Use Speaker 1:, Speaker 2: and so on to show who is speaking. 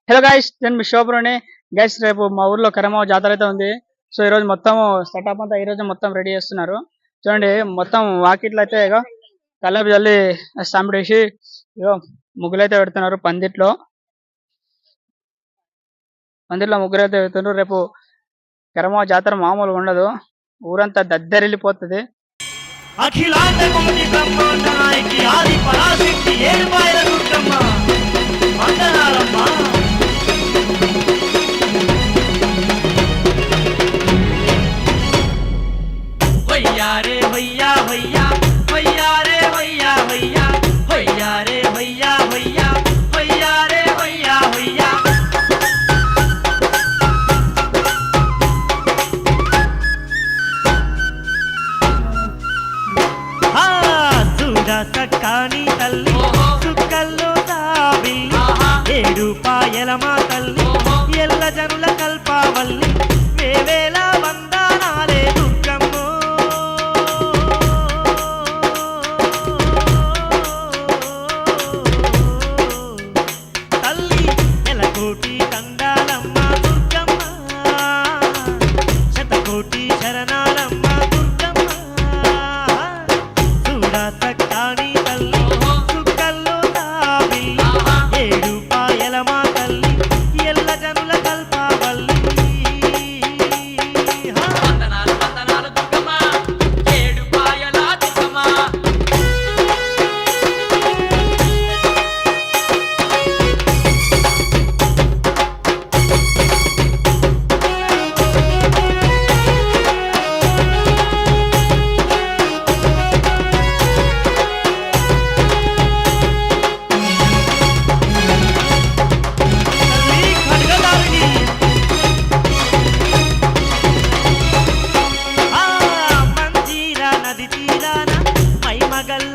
Speaker 1: Hello guys, నేను మీ శోభ్రోని. Guys, రేపు మా ఊర్లో కరమావ జాతర అయితే ఉంది. సో ఈ రోజు మొత్తం సెటప్ అంతా ఈ రోజు మొత్తం రెడీ చేస్తున్నారు. చూడండి, మొత్తం వాకిట్లు అయితే ఇగో కల్లాపు జల్లి స్టాంపిడేసి ఇగో ముగ్గులు అయితే పెడుతున్నారు. పందిట్లో ముగ్గురు అయితే పెడుతున్నారు. రేపు కరమావ జాతర మామూలుగా ఉండదు. ఊరంతా దద్దరిల్లిపోతుంది.
Speaker 2: అఖిలాండ కోటి బ్రహ్మాండ నాయకి ఆది పరాశక్తి ఏడుపాయల దుర్గమ్మ వందనాలమ్మ. వయ్యారే వయ్యా వయ్యా వయ్యారే వయ్యా వయ్యా వయ్యారే వయ్యా వయ్యా వయ్యారే వయ్యా వయ్యా. సక్కాని తల్లి సుక్కల్లో తాబిల్లి ఏడుపాయల మా తల్లి ఎల్ల జనుల కల్పావల్లి వేవేల వందనాలే దుర్గమ్మో. తల్లి నెలకోటి దండాలమ్మ దుర్గమ్మ, శతకోటి శరణాలమ్మ దుర్గమ్మ. చూడా సక్కాని తల్లి సుక్కల్లో తాబిల్లి ఏడుపాయల మా తల్లి ఎల్ల జనుల కల్పావల్లి. వందనాలు వందనాలు దుర్గమ్మ ఏడుపాయల దుర్గమ్మ. తల్లి ఖడ్గదారిణి మంజీరా నది తీరాన మైమగల్ల